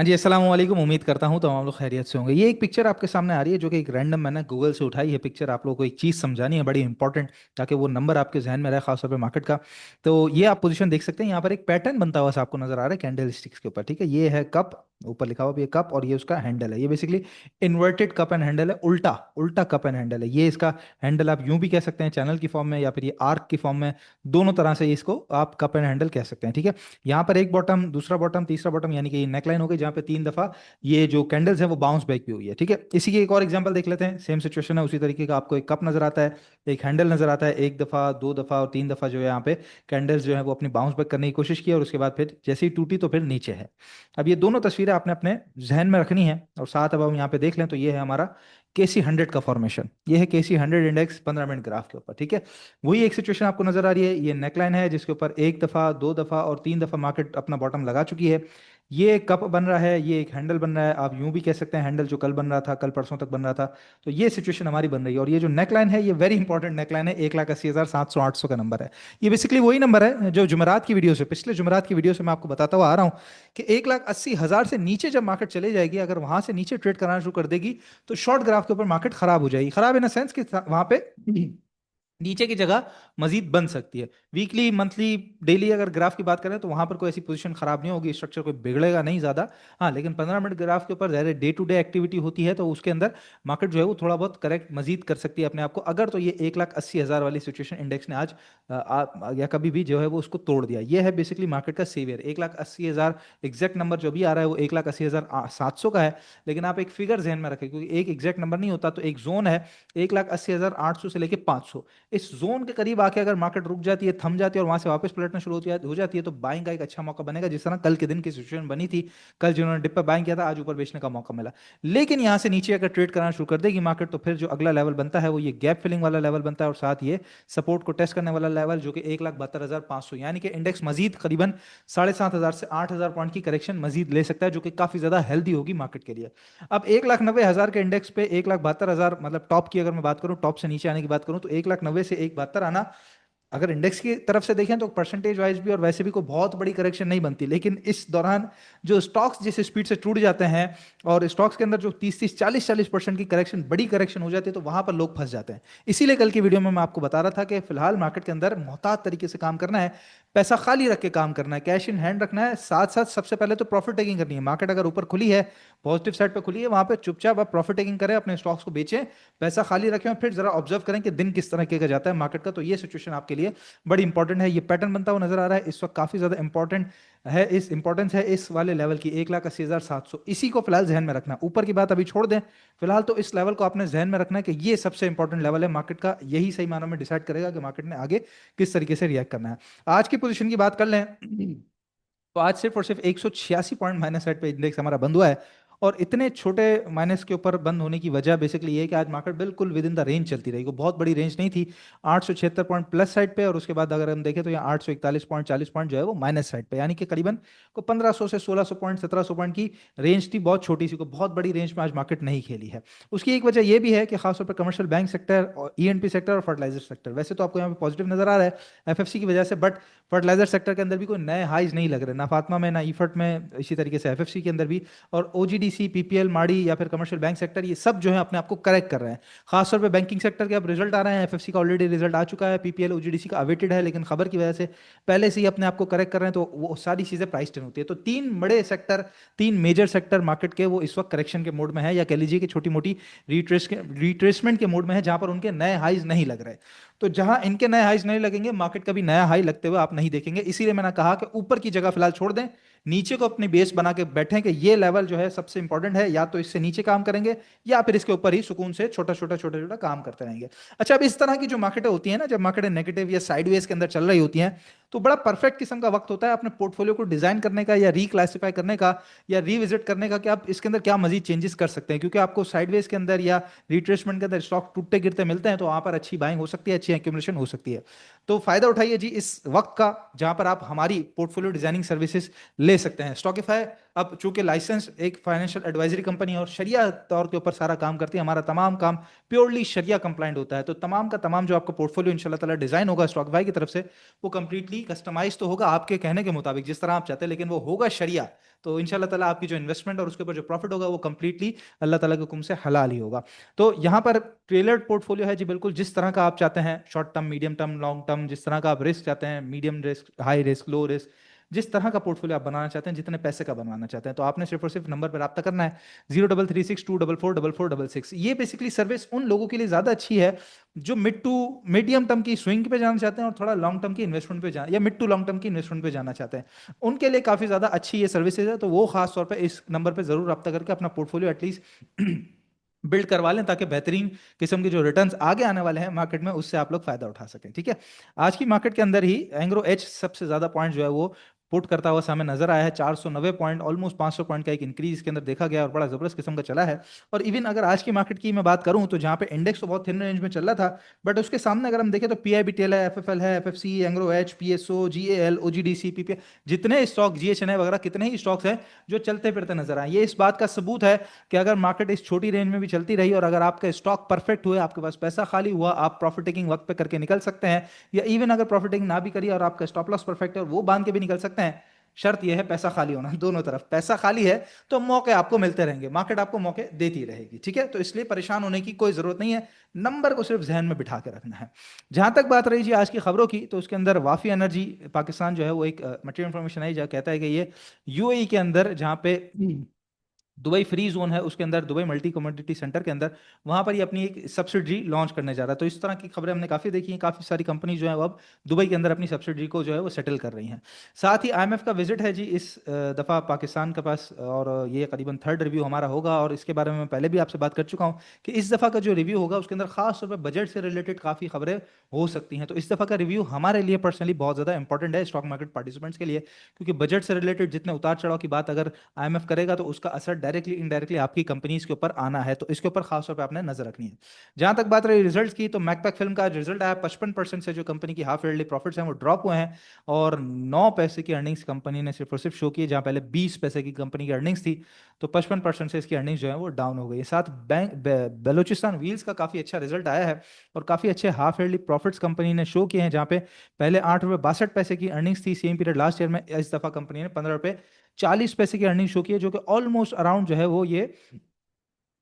हाँ जी, अस्सलाम वालेकुम। उम्मीद करता हूँ तो हम लोग खैरियत से होंगे। ये एक पिक्चर आपके सामने आ रही है जो कि एक रैंडम मैंने गूगल से उठाई है। पिक्चर आप लोगों को एक चीज़ समझानी है बड़ी इंपॉर्टेंट, ताकि वो नंबर आपके जहन में रहे, खासतौर पे मार्केट का। तो ये आप पोजीशन देख सकते हैं, यहाँ पर एक पैटर्न बनता हुआ सा आपको नजर आ रहा है कैंडल स्टिक्स के ऊपर। ठीक है, ये है कप, ऊपर लिखा हुआ भी है कप, और ये उसका हैंडल है। ये basically inverted cup and handle है, उल्टा उल्टा कप एंड हैंडल है। ये इसका हैंडल आप यूं भी कह सकते हैं चैनल की फॉर्म में, या फिर ये आर्क की फॉर्म में। दोनों तरह से इसको आप कप एंड हैंडल कह सकते हैं। ठीक है, यहाँ पर एक बॉटम, दूसरा बॉटम, तीसरा बॉटम, यानी कि ये नेकलाइन हो गई जहाँ पे 3 दफा ये जो कैंडल्स है वो बाउंस बैक भी हुई है। ठीक है, इसी की एक और एग्जांपल देख लेते हैं। सेम सिचुएशन है, उसी तरीके का आपको एक कप नजर आता है, एक हैंडल नजर आता है। 1 दफा, 2 दफा और 3 दफा जो है यहाँ पे कैंडल्स जो है वो अपनी बाउंस बैक करने की कोशिश की, और उसके बाद फिर जैसे ही टूटी तो फिर नीचे है। अब ये दोनों तस्वीरें आपने अपने जहन में रखनी है, और साथ अब हम यहाँ पे देख लें तो ये है हमारा KC 100 का फॉर्मेशन। ये है KC 100 इंडेक्स 15 मिनट ग्राफ के ऊपर। ठीक है, वही एक सिचुएशन आपको नजर आ रही है। ये नेकलाइन है जिसके ऊपर 1 दफा, 2 दफा और 3 दफा मार्केट अपना बॉटम लगा चुकी है। ये कप बन रहा है, ये एक हैंडल बन रहा है। आप यूं भी कह सकते हैं हैंडल जो कल बन रहा था, कल परसों तक बन रहा था। तो ये सिचुएशन हमारी बन रही है, और ये जो नेकलाइन है ये वेरी इंपॉर्टेंट नेकलाइन है। 1,80,700 800 का नंबर है। ये बेसिकली वही नंबर है जो जुमेरात की वीडियो से, पिछले जुमेरात की वीडियो से मैं आपको बताता हुआ आ रहा हूँ कि 1,80,000 से नीचे जब मार्केट चले जाएगी, अगर वहां से नीचे ट्रेड कराना शुरू कर देगी, तो शॉर्ट ग्राफ के ऊपर मार्केट खराब हो जाएगी। खराब इन द सेंस कि वहां पे नीचे की जगह मजीद बन सकती है। वीकली, मंथली, डेली अगर ग्राफ की बात करें तो वहां पर कोई ऐसी पोजीशन खराब नहीं होगी, स्ट्रक्चर कोई बिगड़ेगा नहीं ज्यादा। हाँ, लेकिन 15 मिनट ग्राफ के ऊपर ज़ाहिर डे टू डे एक्टिविटी होती है, तो उसके अंदर मार्केट जो है वो थोड़ा बहुत करेक्ट मजीद कर सकती है अपने आप को, अगर तो ये 1,80,000 वाली सिचुएशन इंडेक्स ने आज या कभी भी जो है वो उसको तोड़ दिया। ये है बेसिकली मार्केट का सेवियर 1,80,000। एग्जैक्ट नंबर जो भी आ रहा है वो 1,80,700 का है, लेकिन आप एक फिगर जहन में रखें, क्योंकि एक एग्जैक्ट नंबर नहीं होता। तो एक जोन है 1,80,800 से लेके 500। इस जोन के करीब आके अगर मार्केट रुक जाती है, थम जाती है और वहां से वापस पलटना शुरू हो जाती है, तो बाइंग का एक अच्छा मौका बनेगा, जिस तरह कल के दिन की सिचुएशन बनी थी। कल जिन्होंने डिप पर बाइंग किया था, आज ऊपर बेचने का मौका मिला। लेकिन यहां से नीचे अगर ट्रेड करना शुरू कर देगी मार्केट, तो फिर जो अगला लेवल बनता है वो ये गैप फिलिंग वाला लेवल बनता है, और साथ ये सपोर्ट को टेस्ट करने वाला लेवल जो कि 1,72,500, यानी कि इंडेक्स मजीद करीबन 7,500 से 8,000 पॉइंट की करेक्शन मजीद ले सकता है, जो कि काफी ज्यादा हेल्दी होगी मार्केट के लिए। अब 1,90,000 के इंडेक्स पे 1,72,000, मतलब टॉप की अगर मैं बात करूं, टॉप से नीचे आने की बात करूं, तो 1,90,000 से 1,72 आना, अगर इंडेक्स की तरफ से देखें तो परसेंटेज वाइज भी और वैसे भी कोई बहुत बड़ी करेक्शन नहीं बनती। लेकिन इस दौरान जो स्टॉक्स जिस स्पीड से टूट जाते हैं, और स्टॉक्स के अंदर जो 30-30 40-40% की करेक्शन, बड़ी करेक्शन हो जाती है, तो वहां पर लोग फंस जाते हैं। इसीलिए कल की वीडियो में मैं आपको बता रहा था कि फिलहाल मार्केट के अंदर मोहतात तरीके से काम करना है, पैसा खाली रख के काम करना है, कैश इन हैंड रखना है। साथ साथ सबसे पहले तो प्रॉफिट टेकिंग करनी है। मार्केट अगर ऊपर खुली है, पॉजिटिव साइड पे खुली है, वहां पे चुपचाप आप प्रॉफिट टेकिंग करें, अपने स्टॉक्स को बेचें, पैसा खाली रखें, और फिर जरा ऑब्जर्व करें कि दिन किस तरह का जाता है मार्केट का। तो ये सिचुएशन आपके लिए बड़ी इंपॉर्टेंट है। ये पैटर्न बनता हुआ नजर आ रहा है इस वक्त, काफी ज्यादा इंपॉर्टेंट है। इस इंपॉर्टेंस है इस वाले लेवल की 1,80,700, इसी को फिलहाल जहन में रखना। ऊपर की बात अभी छोड़ दें, फिलहाल तो इस लेवल को आपने जहन में रखना है कि ये सबसे इंपॉर्टेंट लेवल है मार्केट का। यही सही मानों में डिसाइड करेगा कि मार्केट ने आगे किस तरीके से रिएक्ट करना है। आज की पोजीशन की बात कर लें तो आज सिर्फ और सिर्फ 186 पॉइंट माइनस साइड पे इंडेक्स हमारा बंद हुआ है। और इतने छोटे माइनस के ऊपर बंद होने की वजह बेसिकली ये है कि आज मार्केट बिल्कुल विद इन द रेंज चलती रही। कोई बहुत बड़ी रेंज नहीं थी। 876 पॉइंट प्लस साइड पे, और उसके बाद अगर हम देखें तो यहाँ 841 पॉइंट 40 पॉइंट जो है वो माइनस साइड पे, यानी कि करीबन को 1,500 से 1,600 पॉइंट, 1,700 पॉइंट की रेंज थी। बहुत छोटी सी, को बहुत बड़ी रेंज में आज मार्केट नहीं खेली है। उसकी एक वजह यह भी है कि खासतौर पर कमर्शियल बैंक सेक्टर और ENP सेक्टर और फर्टिलाइजर सेक्टर, वैसे तो आपको यहाँ पे पॉजिटिव नजर आ रहा है FFC की वजह से, बट फर्टिलाइजर सेक्टर के अंदर भी कोई नए हाइज नहीं लग रहे, ना फातमा में, ना ईफर्ट में, इसी तरीके से FFC के अंदर भी। और OGDC, PPL, माड़ी या फिर कमर्शियल बैंक सेक्टर, ये सब जो है अपने आप को करेक्ट कर रहे हैं। खासतौर पे बैंकिंग सेक्टर के अब रिजल्ट आ रहे हैं। FFC का ऑलरेडी रिजल्ट आ चुका है, PPL OGDC का अवेटेड है, लेकिन खबर की वजह से पहले से ही अपने आप को करेक्ट कर रहे हैं, तो वो सारी चीजें प्राइस इन होती है। तो तीन बड़े सेक्टर, तीन मेजर सेक्टर मार्केट के, वो इस वक्त करेक्शन के मोड में है, या कह लीजिए कि छोटी मोटी रिट्रेसमेंट के मोड में है, जहां पर उनके नए हाइज नहीं लग रहे। तो जहां इनके नए हाइज नहीं लगेंगे, मार्केट का भी नया हाई लगते हुए आप नहीं देखेंगे। इसीलिए मैंने कहा कि ऊपर की जगह फिलहाल छोड़ दें, नीचे को अपनी बेस बना के बैठें कि ये लेवल जो है सबसे इंपॉर्टेंट है, या तो इससे नीचे काम करेंगे, या फिर इसके ऊपर ही सुकून से छोटा छोटा छोटा छोटा काम करते रहेंगे। अच्छा, अब इस तरह की जो मार्केटें होती है ना, जब मार्केटें नेगेटिव या साइडवेज के अंदर चल रही होती हैं, तो बड़ा परफेक्ट किस्म का वक्त होता है अपने पोर्टफोलियो को डिजाइन करने का, या रिक्लासिफाई करने का, या रिविजिट करने का, कि आप इसके अंदर क्या मजीद चेंजेस कर सकते हैं। क्योंकि आपको साइडवेज के अंदर या रिट्रेसमेंट के अंदर स्टॉक टूटते गिरते मिलते हैं, तो वहां पर अच्छी बाइंग हो सकती है, अच्छी एक्यूमुलेशन हो सकती है। तो फायदा उठाइए जी इस वक्त का, जहां पर आप हमारी पोर्टफोलियो डिजाइनिंग सर्विसेज ले सकते हैं। स्टॉकिफाई अब चूंकि लाइसेंस एक फाइनेंशियल फाइनेंशियल एडवाइजरी कंपनी है और शरिया तौर के ऊपर सारा काम करती है। हमारा तमाम काम प्योरली शरिया कंप्लाइंट होता है। तो तमाम का तमाम जो आपका पोर्टफोलियो इंशाल्लाह ताला डिजाइन होगा स्टॉक भाई की तरफ से, वो कंप्लीटली कस्टमाइज तो होगा आपके कहने के मुताबिक जिस तरह आप चाहते हैं, लेकिन वो होगा शरिया। तो इंशाल्लाह ताला आपकी जो इन्वेस्टमेंट और उसके ऊपर जो प्रॉफिट होगा वो कंप्लीटली अल्लाह ताला के हुक्म से हलाल ही होगा। तो यहाँ पर टेलर्ड पोर्टफोलियो है जी, बिल्कुल जिस तरह का आप चाहते हैं, short term, medium term, long term, जिस तरह का आप रिस्क चाहते हैं, medium risk, high risk, low risk, जिस तरह का पोर्टफोलियो आप बनाना चाहते हैं, जितने पैसे का बनवाना चाहते हैं, तो आपने सिर्फ और सिर्फ नंबर पर रब्ता करना है 0336244466। ये बेसिकली सर्विस उन लोगों के लिए ज्यादा अच्छी है जो मिड टू मीडियम टर्म की स्विंग पे जाना चाहते हैं और थोड़ा लॉन्ग टर्म की इन्वेस्टमेंट पे जाना, या मिड टू लॉन्ग टर्म की इन्वेस्टमेंट पे जाना चाहते हैं, उनके लिए काफी ज्यादा अच्छी ये सर्विसेज है। तो वो खास तौर पर इस नंबर पर जरूर रब्ता करके अपना पोर्टफोलियो एटलीस्ट बिल्ड करवा लें, ताकि बेहतरीन किस्म के जो रिटर्न्स आगे आने वाले हैं मार्केट में उससे आप लोग फायदा उठा सकें। ठीक है, आज की मार्केट के अंदर ही एंग्रो एच सबसे ज्यादा पॉइंट जो है वो पुट करता हुआ सामने नजर आया है। 490 पॉइंट, ऑलमोस्ट 500 पॉइंट का एक इंक्रीज इसके अंदर देखा गया और बड़ा जबरदस्त किस्म का चला है। और इवन अगर आज की मार्केट की मैं बात करूं तो जहां पे इंडेक्स तो बहुत थिन रेंज में चल रहा था, बट उसके सामने अगर हम देखें तो पीआईबीटीएल है, एफएफएल है, FFC, Engro H, PSO, GAL, OGDC, PPA, जितने स्टॉक, जीएचएनआई वगैरह, कितने ही स्टॉक्स हैं जो चलते फिरते नजर आए। ये इस बात का सबूत है कि अगर मार्केट इस छोटी रेंज में भी चलती रही और अगर आपका स्टॉक परफेक्ट हुए, आपके पास पैसा खाली हुआ, आप प्रॉफिट टेकिंग वक्त पे करके निकल सकते हैं, या इवन अगर प्रॉफिट टेकिंग ना भी करिए और आपका स्टॉप लॉस परफेक्ट है और वो बांध के भी निकल सकते हैं। शर्त यह है पैसा खाली होना, दोनों तरफ पैसा खाली है तो मौके आपको मिलते रहेंगे, मार्केट आपको मौके देती रहेगी। ठीक है, तो इसलिए परेशान होने की कोई जरूरत नहीं है, नंबर को सिर्फ जहन में बिठा के रखना है। जहां तक बात रही जी आज की खबरों की, तो उसके अंदर वाफी एनर्जी पाकिस्तान जो है वो एक मटेरियल इंफॉर्मेशन है जहाँ कहता है कि ये यूएई के अंदर जहां पे दुबई फ्री जोन है उसके अंदर, दुबई मल्टी कमोडिटी सेंटर के अंदर, वहां पर ये अपनी एक सब्सिडरी लॉन्च करने जा रहा है। तो इस तरह की खबरें हमने काफी देखी हैं, काफी सारी कंपनी जो है वो अब दुबई के अंदर अपनी सब्सिडरी को जो है वो सेटल कर रही हैं। साथ ही आईएमएफ का विजिट है जी इस दफा पाकिस्तान के पास, और ये करीबन थर्ड रिव्यू हमारा होगा, और इसके बारे में मैं पहले भी आपसे बात कर चुका हूँ कि इस दफा का जो रिव्यू होगा उसके अंदर खास तौर पर बजट से रिलेटेड काफी खबरें हो सकती हैं। तो इस दफा का रिव्यू हमारे लिए पर्सनली बहुत ज्यादा इंपॉर्टेंट है स्टॉक मार्केट पार्टिसिपेंट्स के लिए, क्योंकि बजट से रिलेटेड जितने उतार चढ़ाव की बात अगर आईएमएफ करेगा तो उसका असर डायरेक्टली इनडायरेक्टली आपकी कंपनीज के ऊपर आना है। तो इसके ऊपर खासतौर पर आपने नजर रखनी है। जहां तक बात रही रिजल्ट्स की, तो मैकपैक फिल्म का रिजल्ट आया, 55% से जो कंपनी की हाफ ईयरली प्रॉफिट्स हैं वो ड्रॉप हुए हैं, और 9 पैसे की अर्निंग्स कंपनी ने सिर्फ और सिर्फ शो की, जहां पहले 20 पैसे की कंपनी की अर्निंग्स थी। तो 55% से इसकी अर्निंग्स जो है वो डाउन हो गई है। साथ बलूचिस्तान व्हील्स का काफी अच्छा रिजल्ट आया है और काफी अच्छे हाफ ईयरली प्रॉफिट्स कंपनी ने शो किए हैं, जहां पे पहले 8 रुपये 62 पैसे की अर्निंग्स थी सेम पीरियड लास्ट ईयर में, इस दफा कंपनी ने 15 रुपये 40 पैसे की अर्निंग शो की है, जो कि ऑलमोस्ट अराउंड जो है वो ये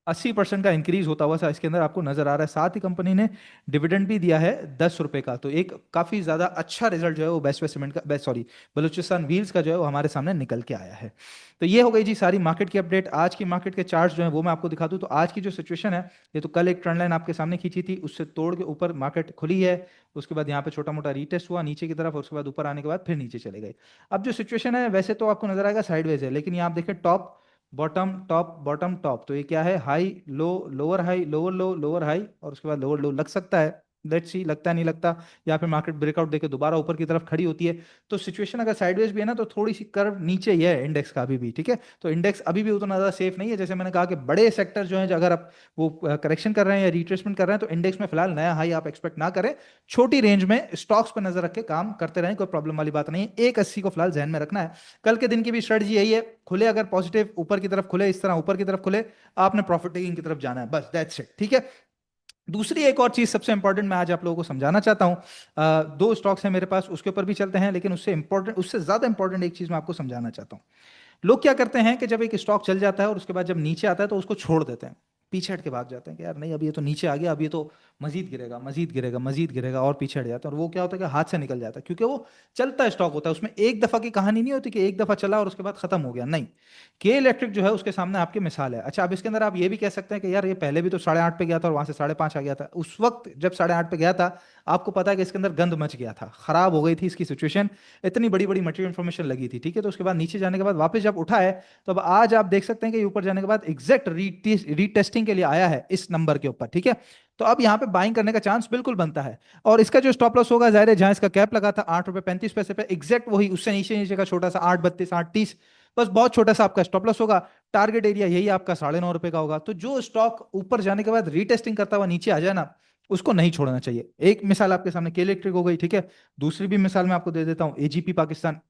80% का इंक्रीज होता हुआ सा इसके अंदर आपको नजर आ रहा है। साथ ही कंपनी ने डिविडेंड भी दिया है 10 रुपए का। तो एक काफी ज्यादा अच्छा रिजल्ट जो है वो बेस्ट वे सीमेंट का, बेस्ट सॉरी, बलूचिस्तान व्हील्स का जो है वो हमारे सामने निकल के आया है। तो ये हो गई जी सारी मार्केट की अपडेट। आज की मार्केट के चार्ट जो है वो मैं आपको दिखा दूं, तो आज की जो सिचुएशन है, ये तो कल एक ट्रेंड लाइन आपके सामने खींची थी, उससे तोड़ के ऊपर मार्केट खुली है, उसके बाद यहाँ पे छोटा मोटा रीटेस्ट हुआ नीचे की तरफ, और उसके बाद ऊपर आने के बाद फिर नीचे चले गए। अब जो सिचुएशन है वैसे तो आपको नजर आएगा साइडवेज है, लेकिन यहाँ आप देखें top bottom top bottom top, तो ये क्या है, high low lower high lower लो लोअर हाई, और उसके बाद लोअर लो लग सकता है, लेट्स सी लगता है नहीं लगता, या फिर मार्केट ब्रेकआउट देके दोबारा ऊपर की तरफ खड़ी होती है। तो सिचुएशन अगर साइडवेज भी है ना, तो थोड़ी सी कर्व नीचे ही है इंडेक्स का अभी भी। ठीक है, तो इंडेक्स अभी भी उतना ज्यादा सेफ नहीं है, जैसे मैंने कहा कि बड़े सेक्टर जो है अगर आप वो करेक्शन कर रहे हैं या रिट्रेसमेंट कर रहे हैं, तो इंडेक्स में फिलहाल नया हाई आप एक्सपेक्ट ना करें। छोटी रेंज में स्टॉक्स पर नजर रख के काम करते रहें, कोई प्रॉब्लम वाली बात नहीं है। 180 को फिलहाल ध्यान में रखना है। कल के दिन की भी स्ट्रेटजी यही है, खुले अगर पॉजिटिव ऊपर की तरफ खुले, इस तरह ऊपर की तरफ खुले, आपने प्रॉफिट टेकिंग की तरफ जाना है, बस दैट्स इट। ठीक है, दूसरी एक और चीज सबसे इंपॉर्टेंट मैं आज आप लोगों को समझाना चाहता हूं। दो स्टॉक्स हैं मेरे पास, उसके ऊपर भी चलते हैं, लेकिन उससे इंपॉर्टेंट, उससे ज्यादा इंपॉर्टेंट एक चीज मैं आपको समझाना चाहता हूं। लोग क्या करते हैं कि जब एक स्टॉक चल जाता है और उसके बाद जब नीचे आता है तो उसको छोड़ देते हैं, पीछे हट के भाग जाते हैं कि यार नहीं अब ये तो नीचे आ गया, अब ये तो मजीद गिरेगा मजीद गिरेगा मजीद गिरेगा, और पीछे हट जाते हैं। और वो क्या होता है कि हाथ से निकल जाता है, क्योंकि वो चलता स्टॉक होता है, उसमें एक दफा की कहानी नहीं होती कि एक दफा चला और उसके बाद खत्म हो गया, नहीं। के इलेक्ट्रिक जो है उसके सामने आपकी मिसाल है। अच्छा, अब इसके अंदर आप ये भी कह सकते हैं कि यार ये पहले भी तो 8.5 पे गया था और वहां से 5.5 आ गया था, उस वक्त जब 8.5 पे गया था आपको पता है कि इसके अंदर गंद मच गया था, खराब हो गई थी इसकी सिचुएशन, इतनी बड़ी बड़ी मटेरियल इन्फॉर्मेशन लगी थी। ठीक है, तो उसके बाद नीचे जाने के बाद वापस जब उठा है, तो अब आज आप देख सकते हैं कि ऊपर जाने के बाद एग्जैक्ट रीटेस्टिंग के लिए आया है इस नंबर के ऊपर। ठीक है, तो अब यहाँ पे बाइंग करने का चांस बिल्कुल बनता है। और इसका जो स्टॉप लॉस होगा, जाहिर है जहां इसका कैप लगा था 8 रुपए 35 पैसे पे, एग्जैक्ट वही उससे नीचे नीचे का छोटा सा 8.32 8.30, बस बहुत छोटा सा आपका स्टॉप लॉस होगा। टारगेट एरिया यही आपका 9.5 रुपए का होगा। तो जो स्टॉक ऊपर जाने के बाद रीटेस्टिंग करता हुआ नीचे आ जाए ना, उसको नहीं छोड़ना चाहिए। एक मिसाल आपके सामने के इलेक्ट्रिक हो गई। ठीक है, दूसरी भी मिसाल मैं आपको दे देता हूं, एजीपी पाकिस्तान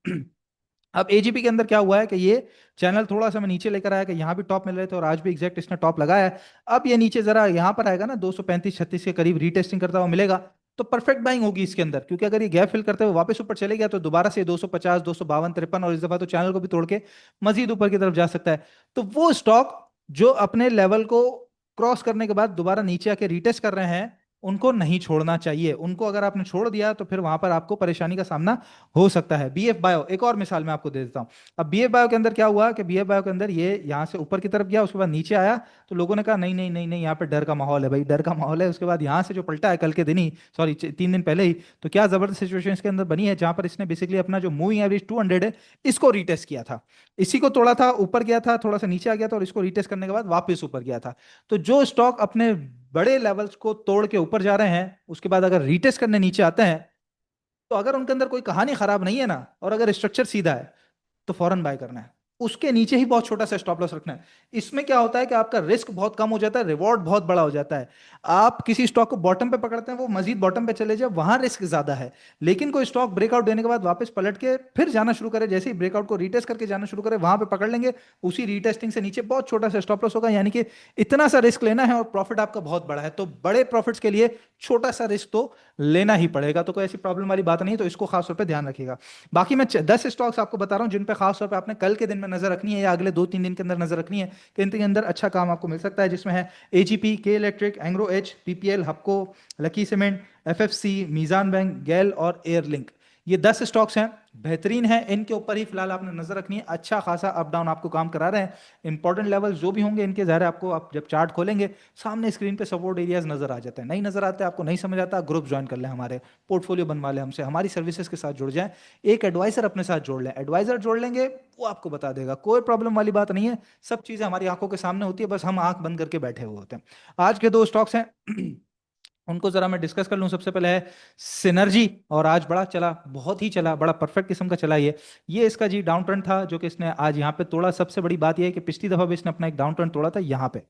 अब एजीपी के अंदर क्या हुआ है कि ये चैनल थोड़ा सा मैं नीचे लेकर आया कि यहाँ भी टॉप मिल रहे थे और आज भी एग्जैक्ट इसने टॉप लगाया है। अब ये नीचे जरा यहाँ पर आएगा ना 235-36 के करीब रीटेस्टिंग करता हुआ मिलेगा, तो परफेक्ट बाइंग होगी इसके अंदर, क्योंकि अगर ये गैप फिल करते हुए वापस ऊपर चले गया तो दोबारा से 250, 252, 53 और इस दफा तो चैनल को भी तोड़ के मजीद ऊपर की तरफ जा सकता है। तो वो स्टॉक जो अपने लेवल को क्रॉस करने के बाद दोबारा नीचे आके रीटेस्ट कर रहे हैं, उनको नहीं छोड़ना चाहिए। उनको अगर आपने छोड़ दिया तो फिर वहां पर आपको परेशानी का सामना हो सकता है। बीएफ बायो एक और मिसाल मैं आपको दे देता हूं। अब बीएफ बायो के अंदर क्या हुआ कि बीएफ बायो के अंदर ये यहाँ से ऊपर की तरफ गया, उसके बाद नीचे आया, तो लोगों ने कहा नहीं नहीं नहीं नहीं, यहाँ पे डर का माहौल है भाई, डर का माहौल है। उसके बाद यहाँ से जो पलटा है कल के दिन ही, सॉरी 3 दिन पहले ही, तो क्या जबरदस्त सिचुएशन इसके अंदर बनी है जहां पर इसने बेसिकली अपना जो मूविंग एवरेज 200 है इसको रीटेस्ट किया था, इसी को तोड़ा था, ऊपर गया था, थोड़ा सा नीचे आ गया था और इसको रीटेस्ट करने के बाद वापस ऊपर गया था। तो जो स्टॉक अपने बड़े लेवल्स को तोड़ के ऊपर जा रहे हैं उसके बाद अगर रीटेस्ट करने नीचे आते हैं, तो अगर उनके अंदर कोई कहानी खराब नहीं है ना, और अगर स्ट्रक्चर सीधा है, तो फौरन बाय करना है। उसके नीचे ही बहुत छोटा सा स्टॉप लॉस रखना है। इसमें क्या होता है कि आपका रिस्क बहुत कम हो जाता है, रिवॉर्ड बहुत बड़ा हो जाता है। आप किसी स्टॉक को बॉटम पे पकड़ते हैं, वो मजीद बॉटम पे चले जाए, वहां रिस्क ज्यादा है। लेकिन कोई स्टॉक ब्रेकआउट देने के बाद वापस पलट के फिर जाना शुरू करे, जैसे ही ब्रेकआउट को रीटेस्ट करके जाना शुरू करे वहां पे पकड़ लेंगे, उसी रीटेस्टिंग से नीचे बहुत छोटा सा स्टॉप लॉस होगा। यानी कि इतना सा रिस्क लेना है और प्रॉफिट आपका बहुत बड़ा है, तो बड़े प्रॉफिट्स के लिए छोटा सा रिस्क तो लेना ही पड़ेगा। तो कोई ऐसी प्रॉब्लम वाली बात नहीं है, तो इसको खास तौर पे ध्यान रखिएगा। बाकी मैं 10 स्टॉक्स आपको बता रहा हूं जिन पे खास तौर पे आपने कल के दिन में नजर रखनी है या अगले 2-3 दिन के अंदर नजर रखनी है कि इनके अंदर अच्छा काम आपको मिल सकता है, जिसमें है AGP, K Electric, Engro H, PPL, Hubco, Lucky Cement, FFC, Meezan Bank, गैल और एयरलिंक। ये 10 स्टॉक्स हैं, बेहतरीन है, इनके ऊपर ही फिलहाल आपने नजर रखनी है। अच्छा खासा अप डाउन आपको काम करा रहे हैं। इंपॉर्टेंट लेवल जो भी होंगे इनके, ज़ाहिर है आपको, आप जब चार्ट खोलेंगे सामने स्क्रीन पे सपोर्ट एरियाज नजर आ जाते हैं। नहीं नजर आते, आपको नहीं समझ आता, ग्रुप ज्वाइन कर लें हमारे, पोर्टफोलियो बनवा लें हमसे, हमारी सर्विसेज के साथ जुड़ जाएं, एक एडवाइजर अपने साथ जोड़ लें। एडवाइजर जोड़ लेंगे वो आपको बता देगा, कोई प्रॉब्लम वाली बात नहीं है। सब चीज़ें हमारी आंखों के सामने होती है, बस हम आंख बंद करके बैठे हुए होते हैं। आज के 2 स्टॉक्स हैं उनको जरा मैं डिस्कस कर लूं। सबसे पहले है सिनर्जी, और आज बड़ा चला, बहुत ही चला, बड़ा परफेक्ट किस्म का चला ये इसका जी डाउन ट्रेंड था जो कि इसने आज यहाँ पे तोड़ा। सबसे बड़ी बात यह है कि पिछली दफा भी इसने अपना एक डाउन ट्रेंड तोड़ा था यहाँ पे,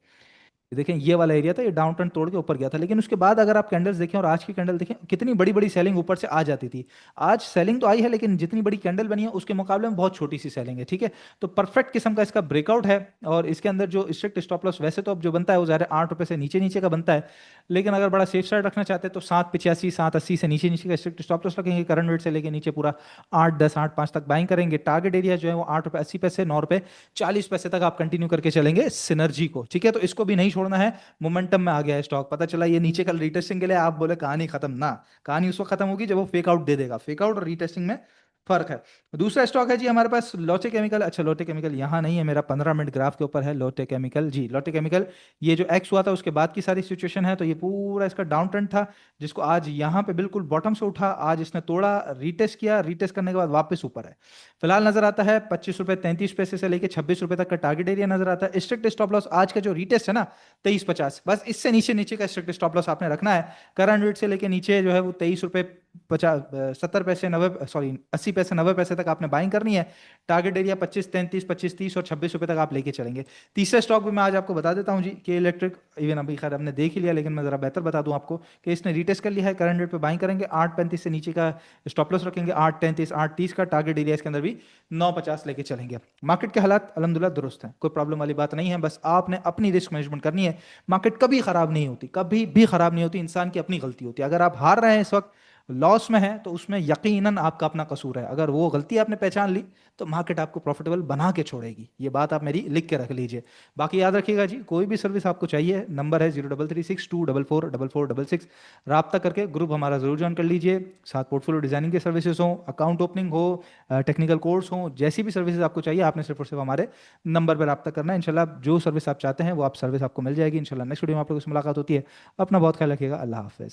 देखें ये वाला एरिया था, ये डाउन ट्रेंड तोड़ के ऊपर गया था। लेकिन उसके बाद अगर आप कैंडल्स देखें और आज की कैंडल देखें, कितनी बड़ी बड़ी सेलिंग ऊपर से आ जाती थी। आज सेलिंग तो आई है लेकिन जितनी बड़ी कैंडल बनी है उसके मुकाबले में बहुत छोटी सी सेलिंग है, ठीक है। तो परफेक्ट किस्म का इसका ब्रेकआउट है। और इसके अंदर जो स्ट्रिक्ट स्टॉप लॉस वैसे तो अब जो बनता है वो ज़्यादा 8 रुपए से नीचे नीचे का बनता है, लेकिन अगर बड़ा सेफ साइड रखना चाहते हैं तो 785, 780 से नीचे नीचे का स्ट्रिक्ट स्टॉप लॉस रखेंगे। करंट रेट से लेके नीचे पूरा 810, 8.5 तक बाइंग करेंगे। टारगेट एरिया जो है वो 8 रुपए 80 पैसे, 9 रुपए 40 पैसे तक आप कंटिन्यू करके चलेंगे सिनर्जी को, ठीक है। तो इसको भी नहीं छोड़ना है। मोमेंटम में आ गया है स्टॉक, पता चला ये नीचे कल रीटेस्टिंग के लिए, आप बोले कहानी खत्म ना, कहानी उस वक्त खत्म होगी जब वो फेक आउट दे देगा। फेक आउट और रीटेस्टिंग में फर्क है। दूसरा स्टॉक है जी हमारे पास लोटे केमिकल। अच्छा लोटे केमिकल यहाँ नहीं है, मेरा 15 मिनट ग्राफ के ऊपर है लोटे केमिकल जी। लोटे केमिकल ये जो एक्स हुआ था उसके बाद की सारी सिचुएशन है, तो ये पूरा इसका डाउन ट्रेंड था जिसको आज यहाँ पे बिल्कुल बॉटम से उठा, आज इसने तोड़ा, रीटेस्ट किया, रीटेस्ट करने के बाद वापस ऊपर है। फिलहाल नजर आता है 25 रुपए 33 पैसे से लेकर 26 रुपए तक का टारगेट एरिया नजर आता है। स्ट्रिक्ट स्टॉप लॉस आज का जो रीटेस्ट है ना 23.50, बस इससे नीचे नीचे का स्ट्रिक्ट स्टॉप लॉस आपने रखना है। करंट रेट से लेके नीचे जो है वो 23 रुपए 50 70 पैसे 90, सॉरी 80 पैसे 90 पैसे तक आपने बाइंग करनी है। टारगेट एरिया 25 33, 25 30 और 26 रुपए तक आप लेके चलेंगे। तीसरा स्टॉक भी मैं आज आपको बता देता हूँ जी, के इलेक्ट्रिक। इवन अभी खैर हमने देख ही लिया, लेकिन मैं जरा बेहतर बता दूं आपको कि इसने रीटेस्ट कर लिया है। करंट रेट पे बाइंग करेंगे, 8.35 से नीचे का स्टॉप लॉस रखेंगे, 8.33 8.30 का टारगेट एरिया, इसके अंदर भी 9.50 लेके चलेंगे। मार्केट के हालात अल्हम्दुलिल्लाह दुरुस्त हैं, कोई प्रॉब्लम वाली बात नहीं है, बस आपने अपनी रिस्क मैनेजमेंट करनी है। मार्केट कभी खराब नहीं होती, कभी भी खराब नहीं होती, इंसान की अपनी गलती होती है। अगर आप हार रहे हैं इस वक्त, लॉस में है, तो उसमें यकीनन आपका अपना कसूर है। अगर वो गलती आपने पहचान ली तो मार्केट आपको प्रॉफिटेबल बना के छोड़ेगी। ये बात आप मेरी लिख के रख लीजिए। बाकी याद रखिएगा जी, कोई भी सर्विस आपको चाहिए, नंबर है 0336244466, रब्ता करके ग्रुप हमारा जरूर ज्वाइन कर लीजिए। साथ पोर्टफोलियो डिजाइनिंग की सर्विसेज हो, अकाउंट ओपनिंग हो, टेक्निकल कोर्स हो, जैसी भी सर्विसेज आपको चाहिए आपने सिर्फ और सिर्फ हमारे नंबर पर रब्ता करना है। इंशाल्लाह जो सर्विस आप चाहते हैं वो आप सर्विस आपको मिल जाएगी। इंशाल्लाह नेक्स्ट वीडियो में आप लोगों से मुलाकात होती है। अपना बहुत ख्याल रखिएगा। अल्लाह हाफिज़।